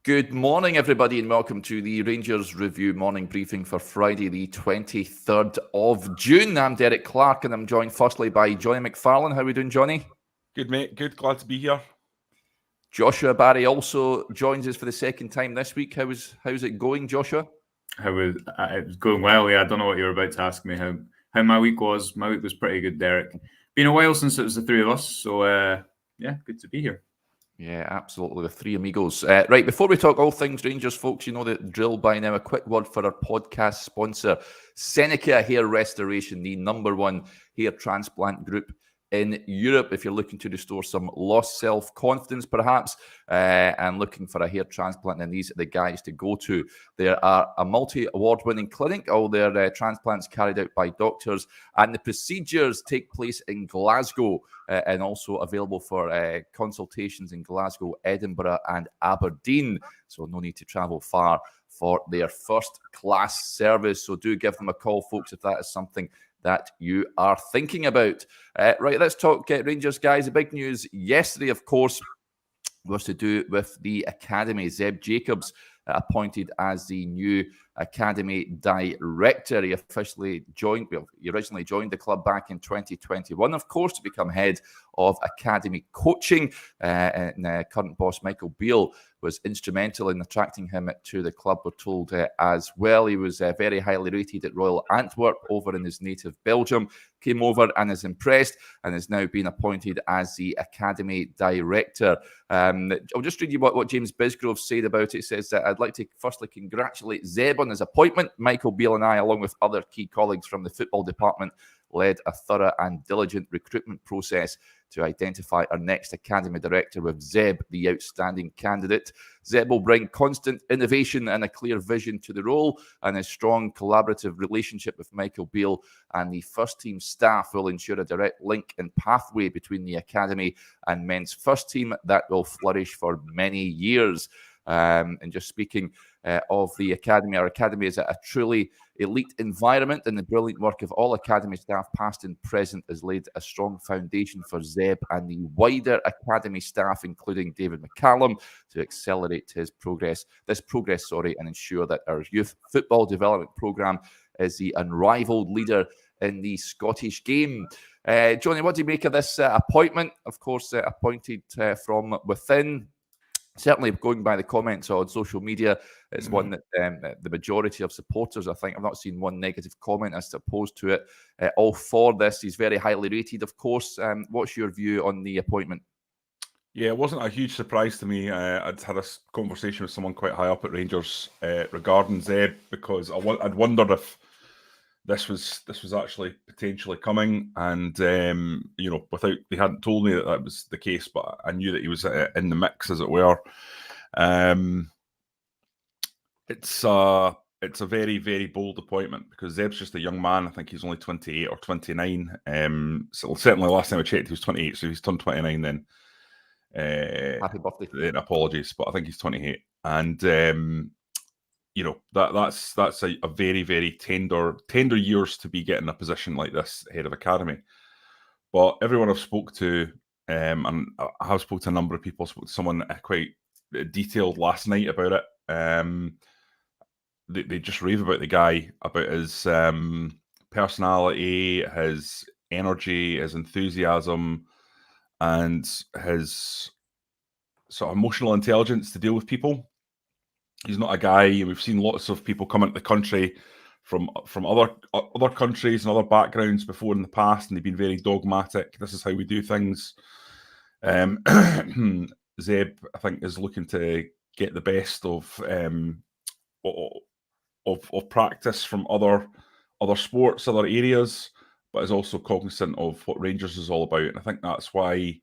Good morning, everybody, and welcome to the Rangers Review morning briefing for Friday, the 23rd of June. I'm Derek Clark, and I'm joined firstly by Johnny McFarlane. How are we doing, Johnny? Good, mate. Good. Glad to be here. Joshua Barry also joins us for the second time this week. How's it going, Joshua? It was going well. Yeah, I don't know what you were about to ask me. How my week was. My week was pretty good, Derek. Been a while since it was the three of us, so yeah, good to be here. Yeah, absolutely. The three amigos. Right, before we talk all things Rangers, folks, you know the drill by now. A quick word for our podcast sponsor, Seneca Hair Restoration, the #1 hair transplant group in Europe. If you're looking to restore some lost self-confidence, perhaps, and looking for a hair transplant, then these are the guys to go to. There are a multi-award-winning clinic. All their transplants carried out by doctors, and the procedures take place in Glasgow and also available for consultations in Glasgow, Edinburgh, and Aberdeen. So no need to travel far for their first-class service. So do give them a call, folks, if that is something that you are thinking about. Right, let's talk Rangers, guys. The big news yesterday, of course, was to do with the academy. Zeb Jacobs appointed as the new academy director. He originally joined the club back in 2021, of course, to become head of academy coaching. And current boss Michael Beale was instrumental in attracting him to the club, we're told as well. He was very highly rated at Royal Antwerp over in his native Belgium, came over and is impressed and has now been appointed as the academy director. I'll just read you what James Bisgrove said about it. He says that I'd like to firstly congratulate Zeb on his appointment. Michael Beale and I, along with other key colleagues from the football department, led a thorough and diligent recruitment process to identify our next academy director, with Zeb the outstanding candidate. Zeb will bring constant innovation and a clear vision to the role, and a strong collaborative relationship with Michael Beale and the first team staff will ensure a direct link and pathway between the academy and men's first team that will flourish for many years. And just speaking of the academy, our academy is a truly elite environment, and the brilliant work of all academy staff, past and present, has laid a strong foundation for Zeb and the wider academy staff, including David McCallum, to accelerate this progress, and ensure that our youth football development programme is the unrivaled leader in the Scottish game. Johnny, what do you make of this appointment? Of course, appointed from within. Certainly, going by the comments on social media, it's one that the majority of supporters, I think, I've not seen one negative comment as opposed to it. All for this. He's very highly rated, of course. What's your view on the appointment? Yeah, it wasn't a huge surprise to me. I'd had a conversation with someone quite high up at Rangers regarding Zeb, because I'd wondered if this was actually potentially coming, and without, they hadn't told me that was the case, but I knew that he was in the mix, as it were. It's a very, very bold appointment, because Zeb's just a young man. I think he's only 28 or 29. So certainly last time I checked, he was 28. So if he's turned 29, then happy birthday. Then apologies, but I think he's 28, and that's a very, very tender years to be getting a position like this, head of academy. But everyone I've spoke to, and I have spoke to a number of people, spoke to someone quite detailed last night about it. They just rave about the guy, about his personality, his energy, his enthusiasm, and his sort of emotional intelligence to deal with people. He's not a guy. We've seen lots of people come into the country from other countries and other backgrounds before in the past, and they've been very dogmatic. This is how we do things. Zeb, I think, is looking to get the best of practice from other sports, other areas, but is also cognizant of what Rangers is all about. And I think that's why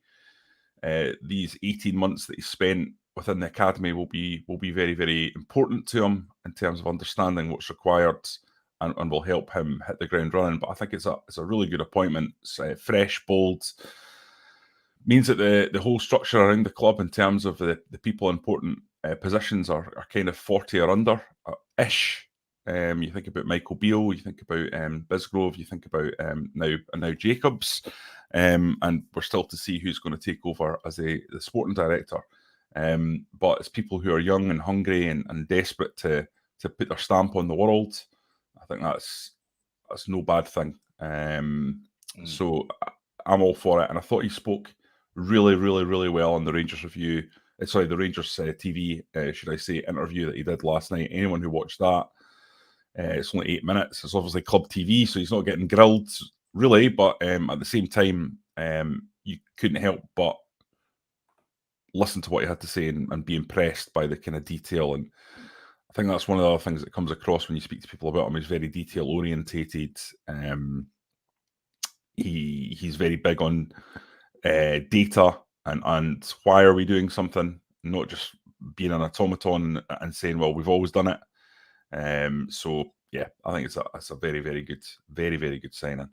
these 18 months that he spent within the academy will be very, very important to him in terms of understanding what's required, and will help him hit the ground running. But I think it's a really good appointment. It's fresh, bold. Means that the whole structure around the club, in terms of the people in important positions, are kind of 40 or under ish. You think about Michael Beale, you think about Bisgrove, you think about now Jacobs, and we're still to see who's going to take over as the sporting director. But it's people who are young and hungry and desperate to put their stamp on the world. I think that's no bad thing. So I'm all for it. And I thought he spoke really, really, really well on the Rangers review. The Rangers TV, should I say, interview that he did last night. Anyone who watched that, it's only 8 minutes. It's obviously club TV, so he's not getting grilled really. But at the same time, you couldn't help but listen to what he had to say and be impressed by the kind of detail. And I think that's one of the other things that comes across when you speak to people about him. He's very detail orientated. He's very big on data and why are we doing something, not just being an automaton and saying, well, we've always done it. So yeah, I think it's a very, very good, very, very good signing.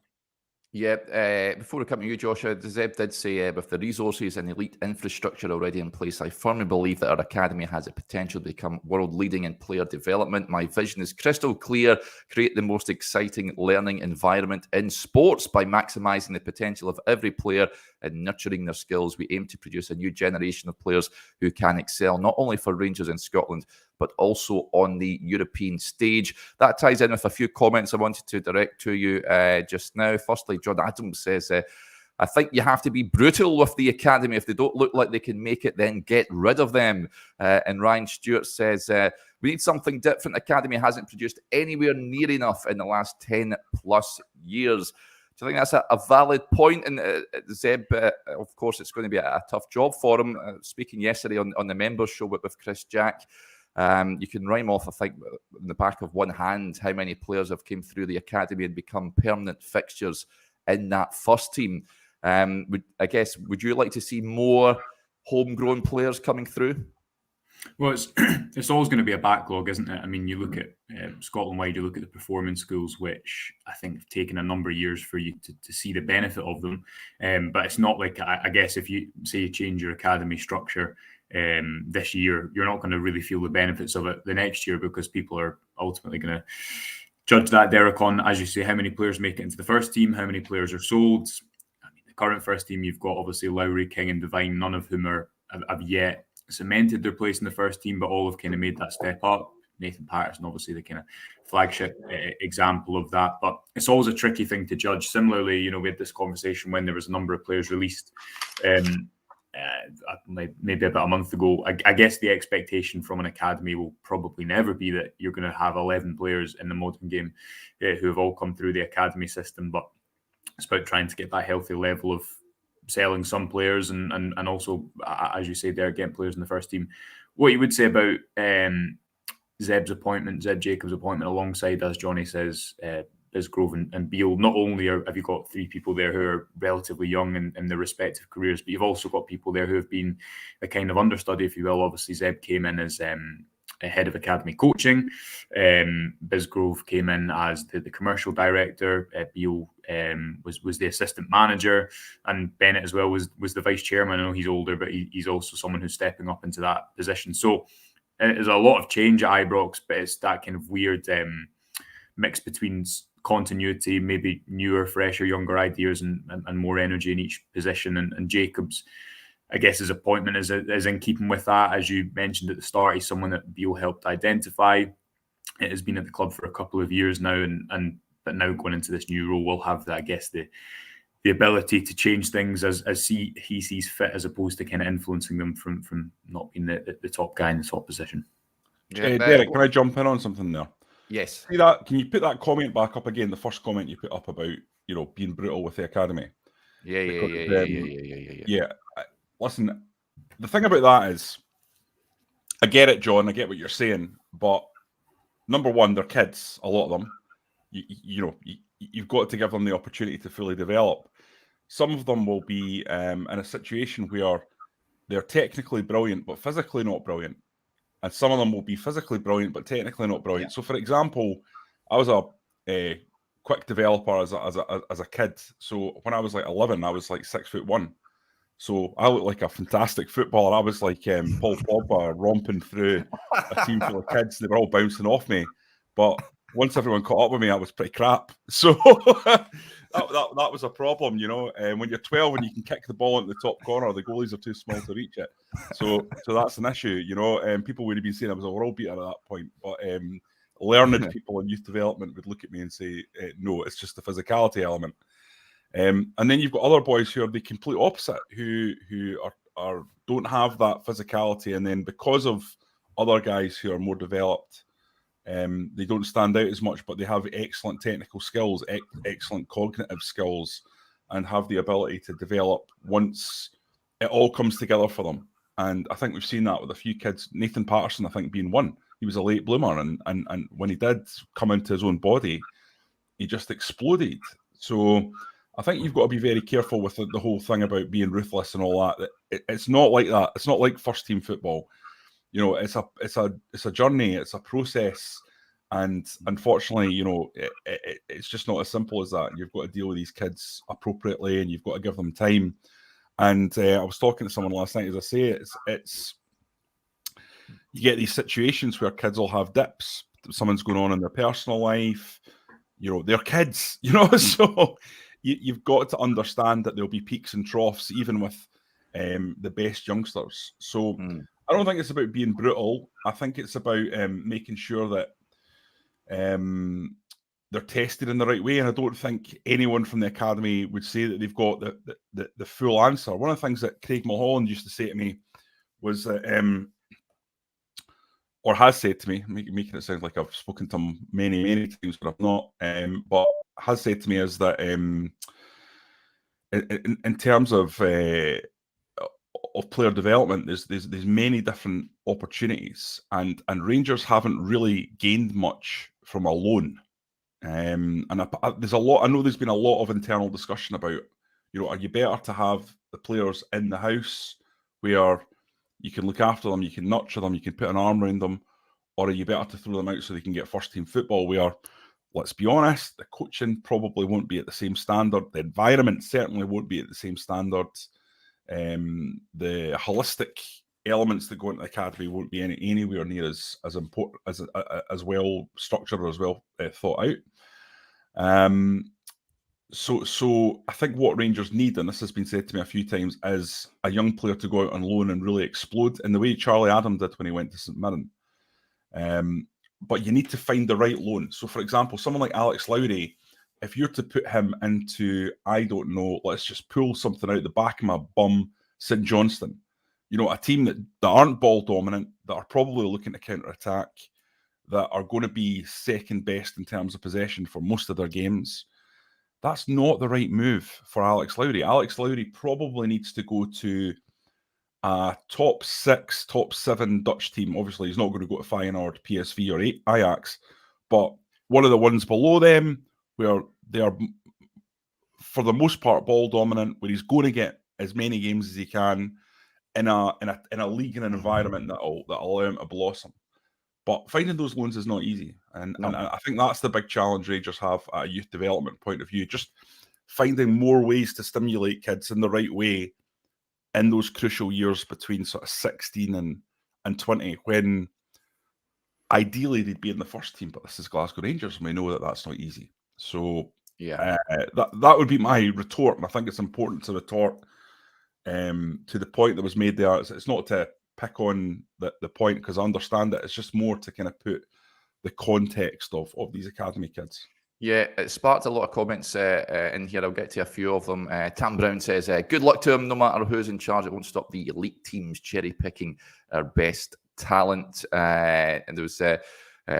Yeah, before we come to you, Joshua, Zeb did say with the resources and elite infrastructure already in place, I firmly believe that our academy has the potential to become world leading in player development. My vision is crystal clear: create the most exciting learning environment in sports by maximising the potential of every player and nurturing their skills. We aim to produce a new generation of players who can excel, not only for Rangers in Scotland, but also on the European stage. That ties in with a few comments I wanted to direct to you just now. Firstly, John Adams says, I think you have to be brutal with the academy. If they don't look like they can make it, then get rid of them. And Ryan Stewart says, we need something different. Academy hasn't produced anywhere near enough in the last 10 plus years. Do you think that's a valid point? And Zeb, of course, it's going to be a tough job for him. Speaking yesterday on the members show with Chris Jack, you can rhyme off, I think, in the back of one hand how many players have come through the academy and become permanent fixtures in that first team. Would you like to see more homegrown players coming through? Well, it's always going to be a backlog, isn't it? I mean, you look at Scotland-wide, you look at the performance schools, which I think have taken a number of years for you to see the benefit of them. But it's not like, I guess, if you say you change your academy structure this year, you're not going to really feel the benefits of it the next year, because people are ultimately going to judge that, Derek, on, as you say, how many players make it into the first team, how many players are sold. I mean, the current first team, you've got obviously Lowry, King and Devine, none of whom have yet cemented their place in the first team, but all have kind of made that step up. Nathan Patterson, obviously the kind of flagship example of that, but it's always a tricky thing to judge. Similarly, we had this conversation when there was a number of players released maybe about a month ago. I guess the expectation from an academy will probably never be that you're going to have 11 players in the modern game who have all come through the academy system, but it's about trying to get that healthy level of selling some players and also, as you say, they're getting players in the first team. What you would say about Zeb Jacobs' appointment alongside, as Jonny says, Bisgrove and Beale, not only have you got three people there who are relatively young in their respective careers, but you've also got people there who have been a kind of understudy, if you will. Obviously, Zeb came in as head of academy coaching. Bisgrove came in as the commercial director. Beale was the assistant manager, and Bennett as well was the vice chairman. I know he's older, but he's also someone who's stepping up into that position. So there's a lot of change at Ibrox, but it's that kind of weird mix between continuity, maybe newer, fresher, younger ideas and more energy in each position. And Jacobs, I guess his appointment is in keeping with that. As you mentioned at the start, he's someone that Beale helped identify. It has been at the club for a couple of years now, but now going into this new role will have, I guess, the ability to change things as he sees fit, as opposed to kind of influencing them from not being the top guy in the top position. Yeah, Derek, can I jump in on something there? Yes. See that? Can you put that comment back up again? The first comment you put up about being brutal with the academy. Yeah. Listen, the thing about that is, I get it, John. I get what you're saying, but number one, they're kids. A lot of them. You've got to give them the opportunity to fully develop. Some of them will be in a situation where they're technically brilliant, but physically not brilliant. And some of them will be physically brilliant, but technically not brilliant. Yeah. So, for example, I was a quick developer as a kid. So when I was like 11, I was like 6'1". So I looked like a fantastic footballer. I was like Paul Pogba romping through a team full of kids. They were all bouncing off me. But once everyone caught up with me, I was pretty crap. So that was a problem, you know. When you're 12 and you can kick the ball into the top corner, the goalies are too small to reach it. So that's an issue, you know. People would have been saying I was a world beater at that point, but learned people in youth development would look at me and say, no, it's just the physicality element. And then you've got other boys who are the complete opposite, who don't have that physicality, and then because of other guys who are more developed, they don't stand out as much, but they have excellent technical skills, excellent cognitive skills, and have the ability to develop once it all comes together for them. And I think we've seen that with a few kids. Nathan Patterson, I think, being one. He was a late bloomer, and when he did come into his own body, he just exploded. So I think you've got to be very careful with the whole thing about being ruthless and all that. It's not like that. It's not like first team football. You know, it's a journey. It's a process, and unfortunately, you know, it's just not as simple as that. You've got to deal with these kids appropriately, and you've got to give them time. And I was talking to someone last night. As I say, it's you get these situations where kids will have dips. Someone's going on in their personal life. You know, they're kids. You know, so you've got to understand that there'll be peaks and troughs, even with the best youngsters. So I don't think it's about being brutal. I think it's about making sure that they're tested in the right way. And I don't think anyone from the academy would say that they've got the full answer. One of the things that Craig Mulholland used to say to me was that, or has said to me, making it sound like I've spoken to him many, many times, but I've not, but has said to me is that in terms of player development, there's many different opportunities, and Rangers haven't really gained much from a loan. And there's a lot. I know there's been a lot of internal discussion about, you know, are you better to have the players in the house where you can look after them, you can nurture them, you can put an arm around them, or are you better to throw them out so they can get first team football where, let's be honest, the coaching probably won't be at the same standard, the environment certainly won't be at the same standard, the holistic elements that go into the academy won't be anywhere near as important, as well structured or as well thought out. So I think what Rangers need, and this has been said to me a few times, is a young player to go out on loan and really explode in the way Charlie Adam did when he went to St Mirren. But you need to find the right loan. So, for example, someone like Alex Lowry, if you're to put him into, I don't know, let's just pull something out the back of my bum, St Johnstone, you know, a team that aren't ball dominant, that are probably looking to counter-attack, that are going to be second best in terms of possession for most of their games, that's not the right move for Alex Lowry. Alex Lowry probably needs to go to a top 6, top 7 Dutch team. Obviously, he's not going to go to Feyenoord, PSV, or Ajax, but one of the ones below them where they are, for the most part, ball dominant, where he's going to get as many games as he can in a league and an environment that'll allow him to blossom. But finding those loans is not easy. And I think that's the big challenge Rangers have at a youth development point of view. Just finding more ways to stimulate kids in the right way in those crucial years between sort of 16 and 20, when ideally they'd be in the first team. But this is Glasgow Rangers, and we know that that's not easy. So yeah, that would be my retort. And I think it's important to retort to the point that was made there. It's not to pick on the point, because I understand it. It's just more to kind of put the context of these academy kids. Yeah, it sparked a lot of comments in here. I'll get to a few of them. Tam Brown says, good luck to him, no matter who's in charge. It won't stop the elite teams cherry-picking our best talent. And there was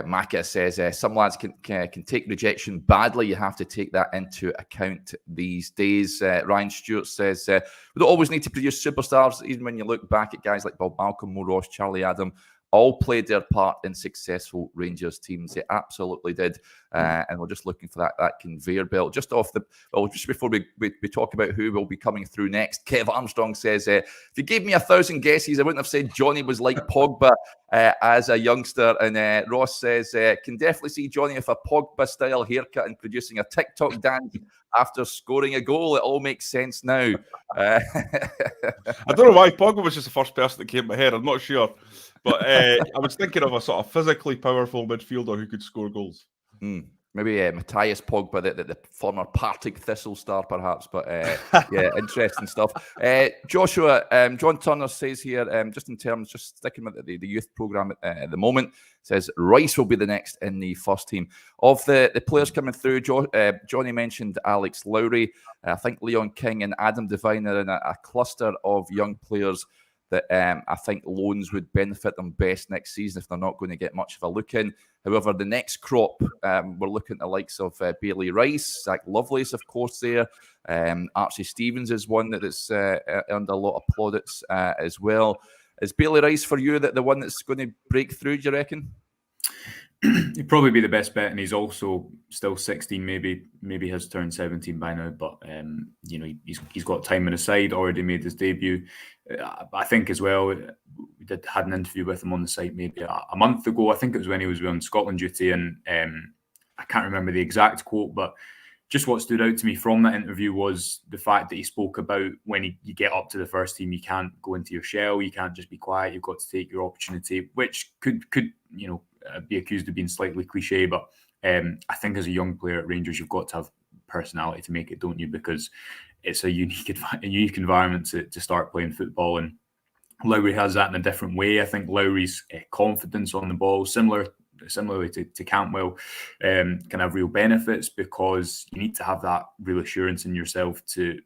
Maka says, some lads can take rejection badly. You have to take that into account these days. Ryan Stewart says, we don't always need to produce superstars. Even when you look back at guys like Bob Malcolm, Mo Ross, Charlie Adam, all played their part in successful Rangers teams. They absolutely did. And we're just looking for that conveyor belt. Just before we talk about who will be coming through next, Kev Armstrong says, if you gave me 1,000 guesses, I wouldn't have said Jonny was like Pogba as a youngster. And Ross says, can definitely see Jonny with a Pogba-style haircut and producing a TikTok dance after scoring a goal. It all makes sense now. I don't know why Pogba was just the first person that came to my head. I'm not sure. But I was thinking of a sort of physically powerful midfielder who could score goals. Maybe Matthias Pogba, the former Partick Thistle star, perhaps. But yeah, interesting stuff. Joshua, John Turner says here, just sticking with the youth programme at the moment, says Rice will be the next in the first team. Of the players coming through, Johnny mentioned Alex Lowry. I think Leon King and Adam Devine are in a cluster of young players that I think loans would benefit them best next season if they're not going to get much of a look in. However, the next crop, we're looking at the likes of Bailey Rice, Zach Lovelace, of course, there. Archie Stevens is one that's earned a lot of plaudits as well. Is Bailey Rice for you the one that's going to break through, do you reckon? He'd probably be the best bet, and he's also still 16, maybe has turned 17 by now. But he's got time on his side. Already made his debut. I think as well, we had an interview with him on the site maybe a month ago. I think it was when he was on Scotland duty, and I can't remember the exact quote, but just what stood out to me from that interview was the fact that he spoke about when you get up to the first team, you can't go into your shell, you can't just be quiet, you've got to take your opportunity, which could be accused of being slightly cliche, but I think as a young player at Rangers, you've got to have personality to make it, don't you? Because it's a unique environment to start playing football, and Lowry has that in a different way. I think Lowry's confidence on the ball, similarly to Cantwell, can have real benefits, because you need to have that real assurance in yourself to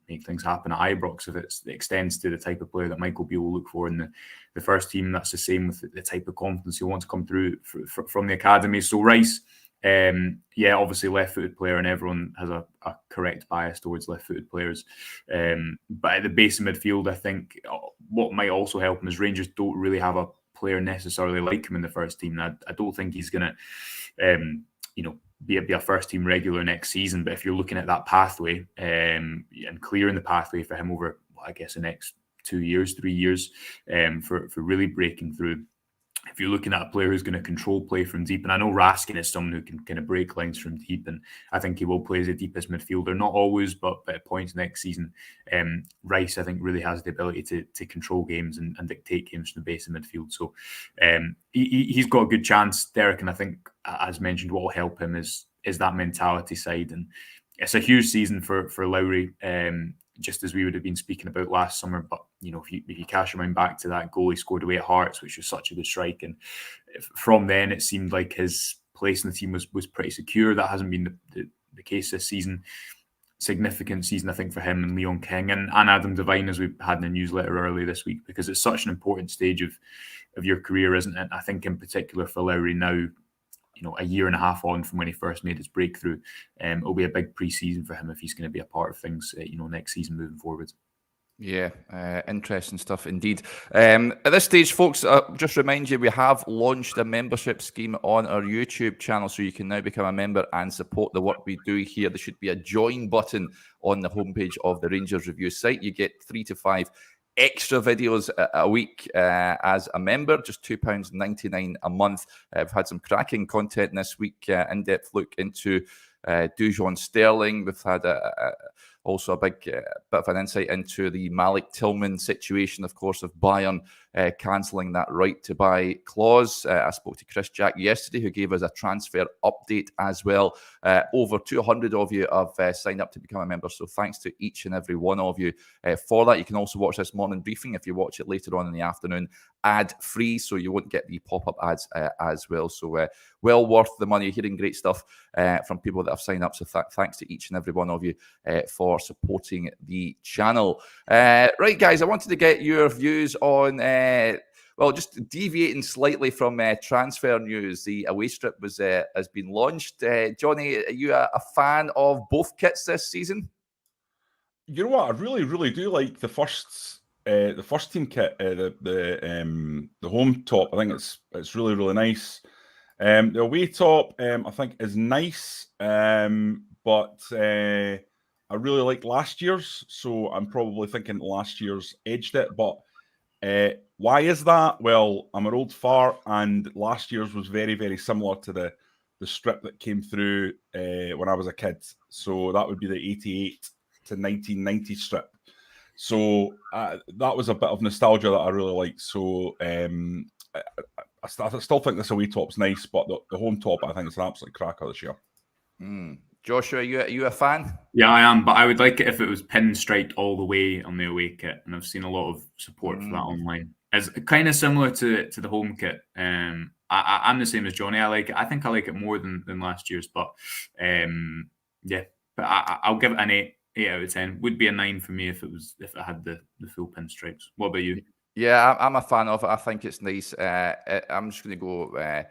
make things happen at Ibrox. If it extends to the type of player that Michael Beale will look for in the first team, that's the same with the type of confidence you want to come through from the academy. So Rice, obviously left-footed player, and everyone has a correct bias towards left-footed players. But at the base of midfield, I think what might also help him is Rangers don't really have a player necessarily like him in the first team. I don't think he's going to, be a first team regular next season. But if you're looking at that pathway and clearing the pathway for him over, I guess, the next 2 years, 3 years, for really breaking through. If you're looking at a player who's going to control play from deep, and I know Raskin is someone who can kind of break lines from deep, and I think he will play as a deepest midfielder, not always, but at points next season. Rice, I think, really has the ability to control games and dictate games from the base of midfield. So he's got a good chance, Derek, and I think, as mentioned, what will help him is that mentality side. And it's a huge season for Lowry, just as we would have been speaking about last summer. But if you cast your mind back to that goal he scored away at Hearts, which was such a good strike, and from then it seemed like his place in the team was pretty secure. That hasn't been the case this season. Significant season, I think, for him and Leon King and Adam Devine, as we had in the newsletter earlier this week, because it's such an important stage of your career, isn't it? I think in particular for Lowry now, a year and a half on from when he first made his breakthrough, it'll be a big pre-season for him if he's going to be a part of things, next season moving forward. Yeah, interesting stuff indeed. At this stage, folks, just remind you, we have launched a membership scheme on our YouTube channel, so you can now become a member and support the work we do here. There should be a join button on the homepage of the Rangers Review site. You get 3 to 5 extra videos a week as a member, just £2.99 a month. We've had some cracking content this week, in-depth look into Dujon Sterling. We've had also a big bit of an insight into the Malik Tillman situation, of course, of Bayern cancelling that right to buy clause. I spoke to Chris Jack yesterday, who gave us a transfer update as well. Over 200 of you have signed up to become a member, so thanks to each and every one of you for that. You can also watch this morning briefing if you watch it later on in the afternoon, ad-free, so you won't get the pop-up ads as well. So well worth the money. You're hearing great stuff from people that have signed up, so thanks to each and every one of you for supporting the channel. Right, guys, I wanted to get your views on just deviating slightly from transfer news. The away strip has been launched. Johnny, are you a fan of both kits this season? You know what? I really, really do like the first team kit, the home top. I think it's really, really nice. The away top, I think, is nice, but I really like last year's, so I'm probably thinking last year's edged it. But why is that? Well, I'm an old fart, and last year's was very, very similar to the strip that came through when I was a kid. So that would be the 88 to 1990 strip. So that was a bit of nostalgia that I really liked. So I I still think this away top's nice, but the home top, I think, is an absolute cracker this year. Joshua, are you a fan? Yeah, I am, but I would like it if it was pinstriped all the way on the away kit, and I've seen a lot of support for that online. It's kind of similar to the home kit. I'm the same as Jonny. I like it. I think I like it more than last year's, but yeah. But I'll give it an 8 out of 10. Would be a 9 for me if it had the full pinstripes. What about you? Yeah, I'm a fan of it. I think it's nice. I'm just going to go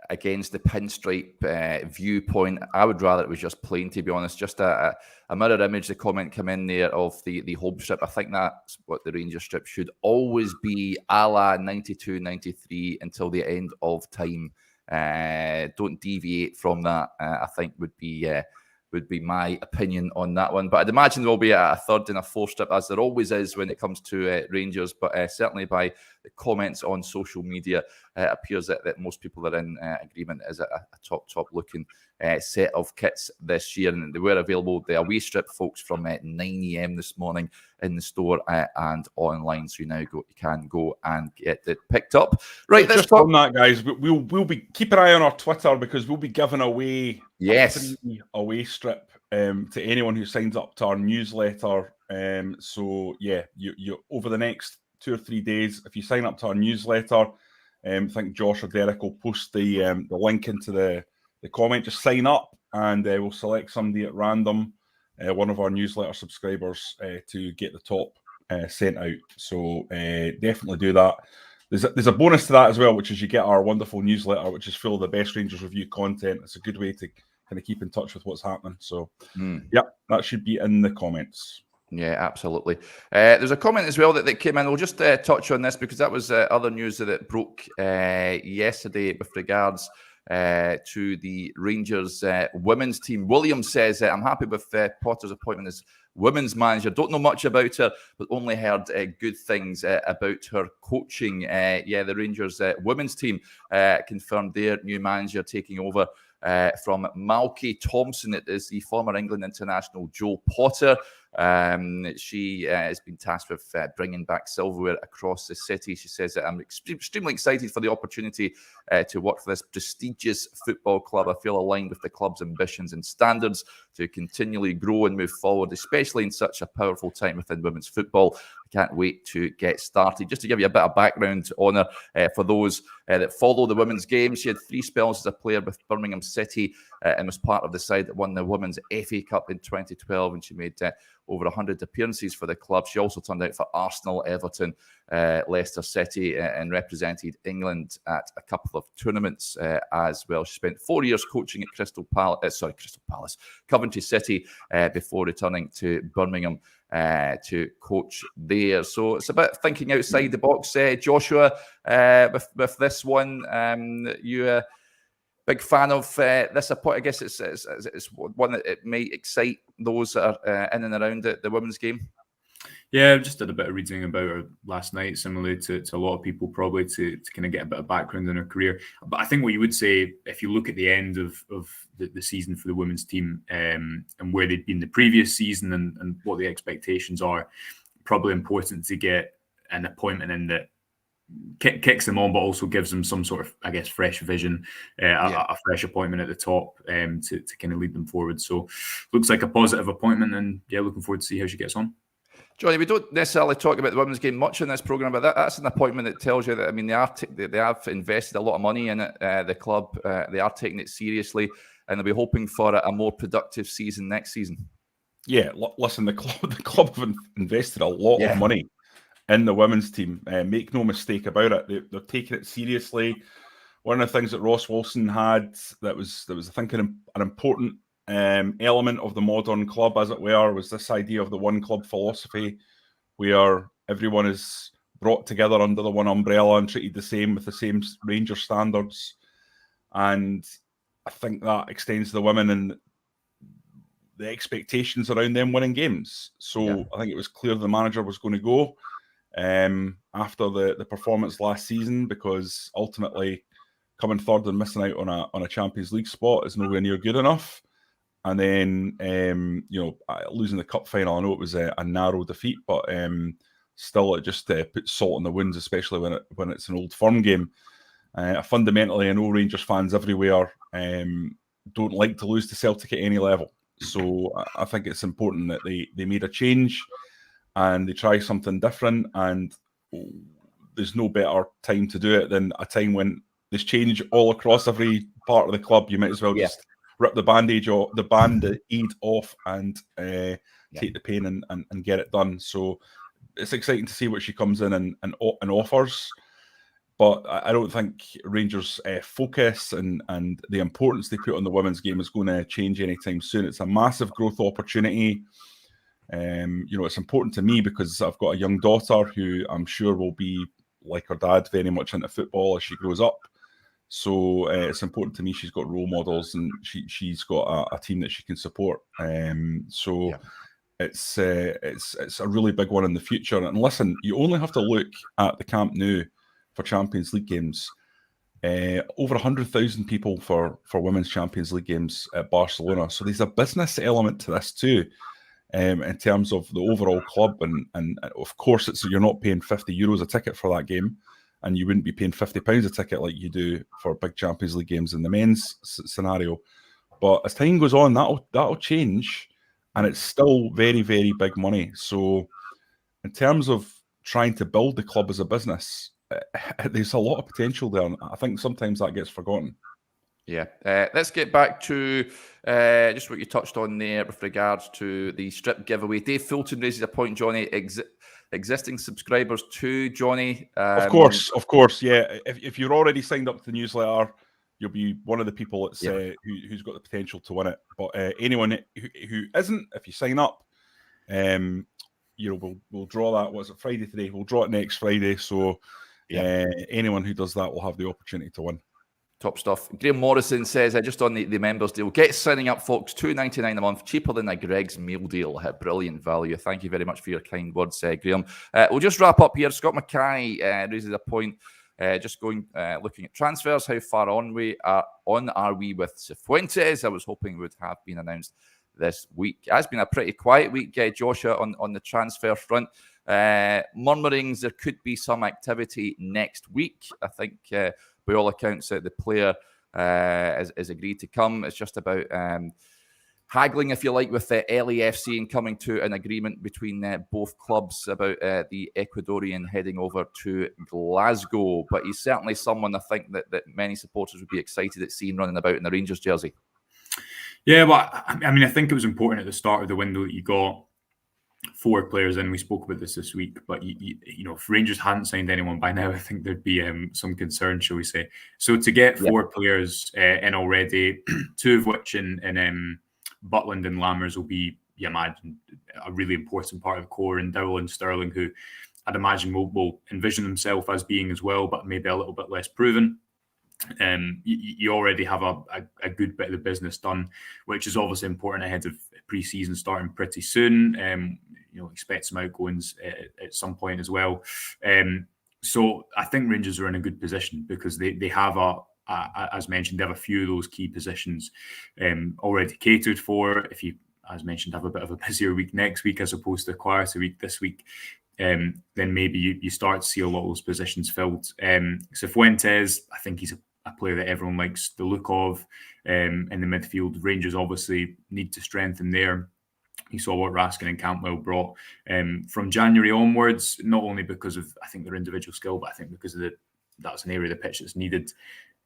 against the pinstripe viewpoint. I would rather it was just plain, to be honest. Just a mirror image. The comment come in there of the home strip. I think that's what the Rangers strip should always be, a la 92, 93 until the end of time. Don't deviate from that. I think would be my opinion on that one. But I'd imagine there will be a third and a fourth strip, as there always is when it comes to Rangers. But certainly by the comments on social media, it appears that most people are in agreement as a top looking set of kits this year. And they were available, the away strip, folks, from 9 a.m. this morning in the store and online. So you can go and get it picked up. Right, just on that, guys, we'll be keep an eye on our Twitter, because we'll be giving away a free away strip to anyone who signs up to our newsletter. So yeah, you over the next 2 or 3 days, if you sign up to our newsletter, I think Josh or Derek will post the link into the comment. Just sign up, and we'll select somebody at random, one of our newsletter subscribers, to get the top sent out. So definitely do that. There's a bonus to that as well, which is you get our wonderful newsletter, which is full of the best Rangers review content. It's a good way to kind of keep in touch with what's happening. So yeah, that should be in the comments. Yeah, absolutely. There's a comment as well that came in. We'll just touch on this because that was other news that broke yesterday with regards to the Rangers women's team. William says, I'm happy with Potter's appointment as women's manager. Don't know much about her, but only heard good things about her coaching. The Rangers women's team confirmed their new manager taking over from Malky Thompson. It is the former England international Jo Potter. She has been tasked with bringing back silverware across the city. She says that I'm extremely excited for the opportunity to work for this prestigious football club. I feel aligned with the club's ambitions and standards to continually grow and move forward, especially in such a powerful time within women's football. I can't wait to get started. Just to give you a bit of background on her, for those that follow the women's game, she had 3 spells as a player with Birmingham City and was part of the side that won the Women's FA Cup in 2012, and she made over 100 appearances for the club. She also turned out for Arsenal, Everton, Leicester City, and represented England at a couple of tournaments as well. She spent 4 years coaching at Coventry City before returning to Birmingham to coach there. So it's about thinking outside the box. Joshua, with this one, you big fan of this appointment. I guess it's one that it may excite those that are in and around the women's game. Yeah, I just did a bit of reading about her last night, similarly to a lot of people, probably to kind of get a bit of background in her career. But I think what you would say, if you look at the end of the season for the women's team and where they'd been the previous season and what the expectations are, probably important to get an appointment in that kicks them on, but also gives them some sort of, I guess, fresh vision, a fresh appointment at the top to kind of lead them forward. So looks like a positive appointment, and yeah, looking forward to see how she gets on. Jonny, we don't necessarily talk about the women's game much in this programme, but that's an appointment that tells you that, I mean, they have invested a lot of money in it, the club. They are taking it seriously, and they'll be hoping for a more productive season next season. Yeah, listen, the club have invested a lot of money in the women's team. Make no mistake about it. They're taking it seriously. One of the things that Ross Wilson had that was I think an important element of the modern club, as it were, was this idea of the one club philosophy, where everyone is brought together under the one umbrella and treated the same with the same Ranger standards. And I think that extends to the women and the expectations around them winning games. So I think it was clear the manager was going to go after the performance last season, because ultimately coming third and missing out on a Champions League spot is nowhere near good enough. And then losing the cup final, I know it was a narrow defeat, but still it just puts salt in the wounds, especially when it's an Old Firm game. Fundamentally, I know Rangers fans everywhere don't like to lose to Celtic at any level. So I think it's important that they made a change and they try something different. And there's no better time to do it than a time when there's change all across every part of the club. You might as well just rip the band-aid off and take the pain and get it done. So it's exciting to see what she comes in and offers. But I don't think Rangers' focus and the importance they put on the women's game is going to change anytime soon. It's a massive growth opportunity. It's important to me because I've got a young daughter who I'm sure will be, like her dad, very much into football as she grows up. So it's important to me she's got role models and she's got a team that she can support. It's a really big one in the future. And listen, you only have to look at the Camp Nou for Champions League games. Over 100,000 people for Women's Champions League games at Barcelona. So there's a business element to this too, in terms of the overall club. And of course, you're not paying €50 a ticket for that game, and you wouldn't be paying £50 a ticket like you do for big Champions League games in the men's scenario. But as time goes on, that'll change, and it's still very, very big money. So in terms of trying to build the club as a business, there's a lot of potential there, and I think sometimes that gets forgotten. Yeah, let's get back to just what you touched on there with regards to the strip giveaway. Dave Fulton raises a point, Jonny. Existing subscribers to Jonny. Of course, yeah. If you're already signed up to the newsletter, you'll be one of the people that's who's got the potential to win it. But anyone who isn't, if you sign up, we'll draw that. What's it, Friday today? We'll draw it next Friday. So. Anyone who does that will have the opportunity to win. Top stuff. Graham Morrison says, just on the members deal, get signing up, folks. $2.99 a month, cheaper than a Greg's meal deal. Brilliant value. Thank you very much for your kind words, Graham. We'll just wrap up here. Scott Mackay raises a point. Just going, looking at transfers. How far on are we with Cifuentes? I was hoping would have been announced this week. It has been a pretty quiet week, Joshua, on the transfer front. Murmurings there could be some activity next week. I think by all accounts that the player is agreed to come. It's just about haggling, if you like, with the LAFC and coming to an agreement between both clubs about the Ecuadorian heading over to Glasgow. But he's certainly someone I think that many supporters would be excited at seeing running about in the Rangers jersey. Yeah, well, I think it was important at the start of the window that you got 4 players in. We spoke about this week, but if Rangers hadn't signed anyone by now, I think there'd be some concern, shall we say. So to get 4 players in already, 2 of which in Butland and Lammers will be, you imagine, a really important part of the core, and Dowell and Sterling, who I'd imagine will envision himself as being as well, but maybe a little bit less proven. You already have a good bit of the business done, which is obviously important ahead of pre-season starting pretty soon. Expect some outgoings at some point as well. So I think Rangers are in a good position because they have as mentioned, they have a few of those key positions already catered for. If you, as mentioned, have a bit of a busier week next week as opposed to a quieter week this week, then maybe you start to see a lot of those positions filled. Cifuentes, I think he's a player that everyone likes the look of in the midfield. Rangers obviously need to strengthen there. You saw what Raskin and Cantwell brought from January onwards, not only because of, I think, their individual skill, but I think because of that's an area of the pitch that's needed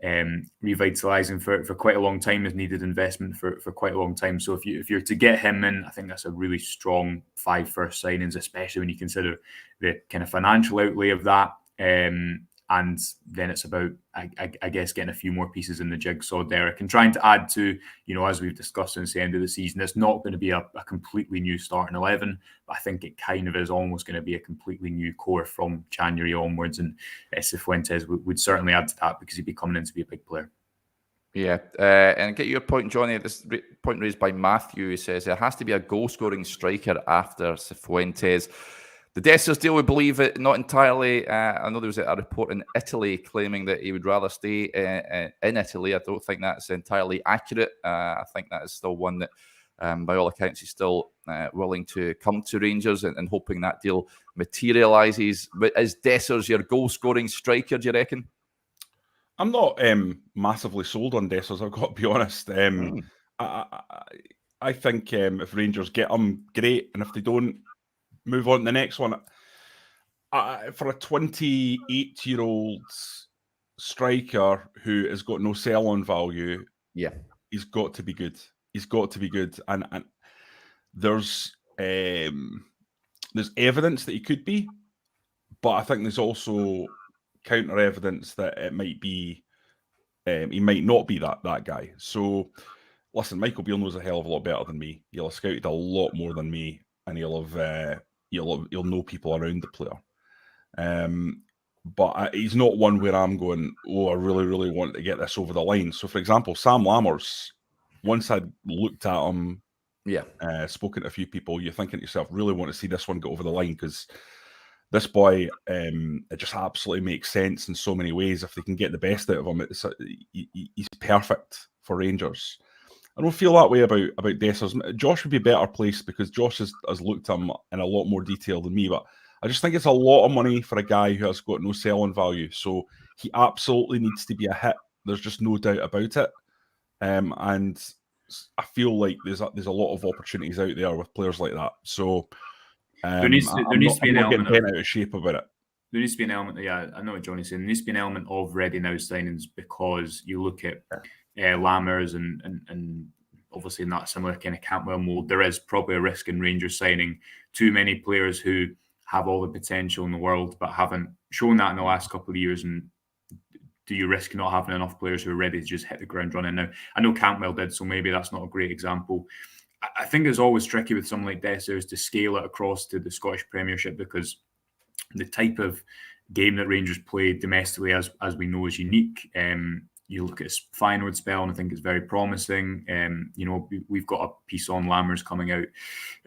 revitalising for quite a long time, has needed investment for quite a long time. So if you're to get him in, I think that's a really strong 5 first signings, especially when you consider the kind of financial outlay of that. And then it's about, I guess, getting a few more pieces in the jigsaw, Derek, and trying to add to, as we've discussed since the end of the season, it's not going to be a completely new starting 11, but I think it kind of is almost going to be a completely new core from January onwards. And Cifuentes would certainly add to that because he'd be coming in to be a big player. Yeah, and get your point, Jonny. This point raised by Matthew. He says there has to be a goal-scoring striker after Cifuentes. The Dessers deal, we believe it, not entirely. I know there was a report in Italy claiming that he would rather stay in Italy. I don't think that's entirely accurate. I think that is still one that, by all accounts, he's still willing to come to Rangers and hoping that deal materialises. But is Dessers your goal-scoring striker, do you reckon? I'm not massively sold on Dessers, I've got to be honest. I think if Rangers get him, great, and if they don't, move on to the next one. For a 28-year-old striker who has got no sell-on value, Yeah, he's got to be good. He's got to be good, and there's evidence that he could be, but I think there's also counter evidence that it might be he might not be that guy. So listen, Michael Beale knows a hell of a lot better than me. He'll have scouted a lot more than me, and he'll know people around the player. But he's not one where I'm going, oh, I really, really want to get this over the line. So, for example, Sam Lammers, once I'd looked at him, spoken to a few people, you're thinking to yourself, really want to see this one go over the line, because this boy, it just absolutely makes sense in so many ways. If they can get the best out of him, he's perfect for Rangers. I don't feel that way about Dessers. Josh would be better placed because Josh has looked at him in a lot more detail than me, but I just think it's a lot of money for a guy who has got no sell-on value. So he absolutely needs to be a hit. There's just no doubt about it. And I feel like there's a lot of opportunities out there with players like that. So there needs to be an element getting out of shape about it. There needs to be an element. Yeah, I know what Johnny's saying. There needs to be an element of ready now signings, because you look at Lammers and obviously in that similar kind of Cantwell mold, there is probably a risk in Rangers signing too many players who have all the potential in the world but haven't shown that in the last couple of years. And do you risk not having enough players who are ready to just hit the ground running? Now, I know Cantwell did, so maybe that's not a great example. I think it's always tricky with someone like Dessers to scale it across to the Scottish Premiership, because the type of game that Rangers play domestically, as we know, is unique. You look at his Feyenoord spell, and I think it's very promising. We've got a piece on Lammers coming out,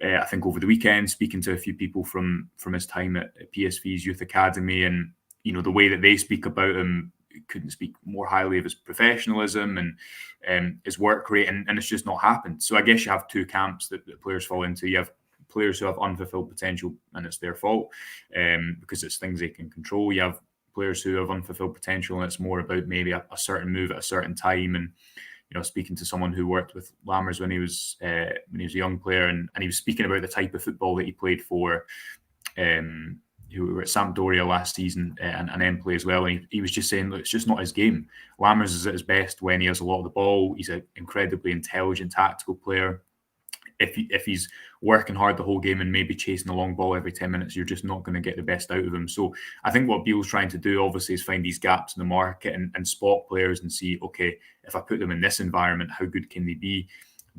I think, over the weekend, speaking to a few people from his time at PSV's youth academy, and the way that they speak about him, couldn't speak more highly of his professionalism and his work rate, and it's just not happened. So I guess you have two camps that players fall into. You have players who have unfulfilled potential, and it's their fault because it's things they can control. You have players who have unfulfilled potential, and it's more about maybe a certain move at a certain time. And speaking to someone who worked with Lammers when he was a young player, and he was speaking about the type of football that he played for, who were at Sampdoria last season and Empoli as well. And he was just saying, look, it's just not his game. Lammers is at his best when he has a lot of the ball. He's an incredibly intelligent, tactical player. If he's working hard the whole game and maybe chasing a long ball every 10 minutes, you're just not going to get the best out of him. So I think what Beale's trying to do, obviously, is find these gaps in the market and spot players and see, okay, if I put them in this environment, how good can they be?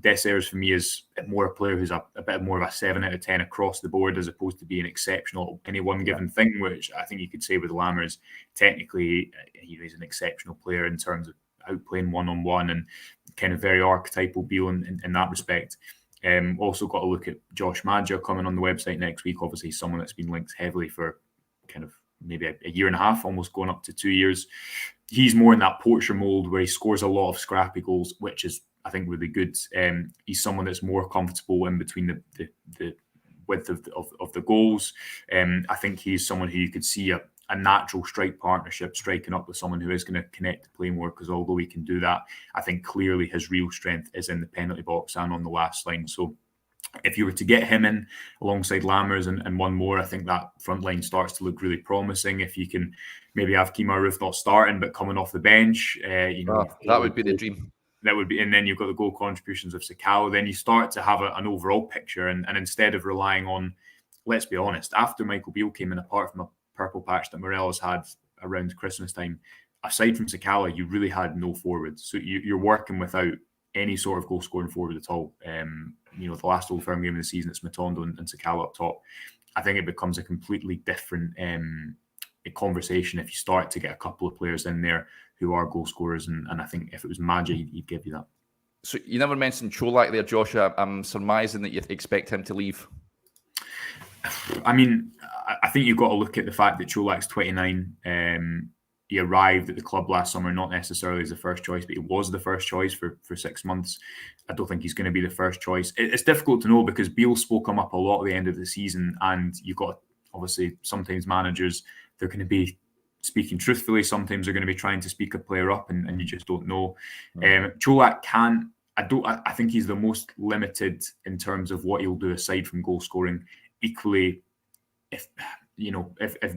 Dessers, for me, is more a player who's a bit more of a 7 out of 10 across the board, as opposed to being exceptional at any one given thing, which I think you could say with Lammers. Technically, he's an exceptional player in terms of outplaying one-on-one, and kind of very archetypal Beale in that respect. Also got to look at Josh Madja coming on the website next week. Obviously, someone that's been linked heavily for kind of maybe a year and a half, almost going up to 2 years. He's more in that Porcher mold where he scores a lot of scrappy goals, which is, I think, really good. He's someone that's more comfortable in between the width of the goals. I think he's someone who you could see a natural strike partnership striking up with someone who is going to connect to play more, because although he can do that, I think clearly his real strength is in the penalty box and on the last line. So if you were to get him in alongside Lammers and one more, I think that front line starts to look really promising. If you can maybe have Kemar Roofe not starting but coming off the bench, that would be the dream. That would be, and then you've got the goal contributions of Cyriel. Then you start to have an overall picture, and instead of relying on, let's be honest, after Michael Beale came in, apart from a purple patch that Morelos had around Christmas time, aside from Cyriel, you really had no forwards. So you're working without any sort of goal scoring forward at all. The last Old Firm game of the season, it's Matondo and Cyriel up top. I think it becomes a completely different conversation if you start to get a couple of players in there who are goal scorers, and I think if it was Madja, he'd give you that. So you never mentioned Čolak there, Joshua. I'm surmising that you expect him to leave. I mean, I think you've got to look at the fact that Čolak's 29. He arrived at the club last summer, not necessarily as the first choice, but he was the first choice for 6 months. I don't think he's going to be the first choice. It's difficult to know because Beale spoke him up a lot at the end of the season, and you've got, obviously, sometimes managers, they're going to be speaking truthfully, sometimes they're going to be trying to speak a player up, and you just don't know. Čolak can. I think he's the most limited in terms of what he'll do aside from goal scoring. Equally, if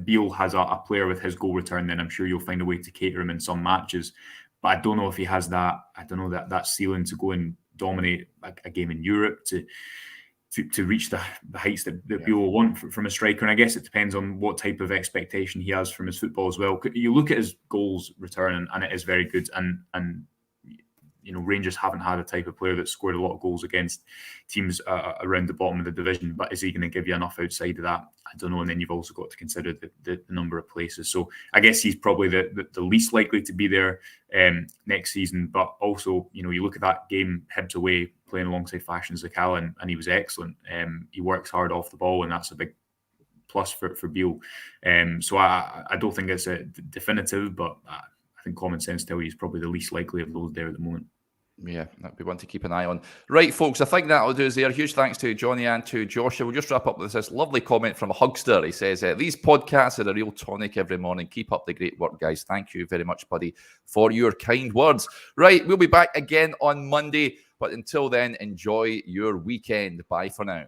Beale has a player with his goal return, then I'm sure you'll find a way to cater him in some matches. But I don't know if he has that. I don't know that ceiling to go and dominate a game in Europe to reach the heights that Beale will want from a striker. And I guess it depends on what type of expectation he has from his football as well. You look at his goals return, and it is very good. And Rangers haven't had a type of player that scored a lot of goals against teams around the bottom of the division. But is he going to give you enough outside of that? I don't know. And then you've also got to consider the number of places. So I guess he's probably the least likely to be there next season. But also, you look at that game, Hibs away, playing alongside Fashion Zakala, and he was excellent. He works hard off the ball, and that's a big plus for Beale. So I don't think it's a definitive, but I think common sense tells you he's probably the least likely of those there at the moment. Yeah, that'd be one to keep an eye on. Right, folks, I think that'll do us there. Huge thanks to Jonny and to Joshua. We'll just wrap up with this lovely comment from a Hugster. He says, these podcasts are a real tonic every morning. Keep up the great work, guys. Thank you very much, buddy, for your kind words. Right, we'll be back again on Monday. But until then, enjoy your weekend. Bye for now.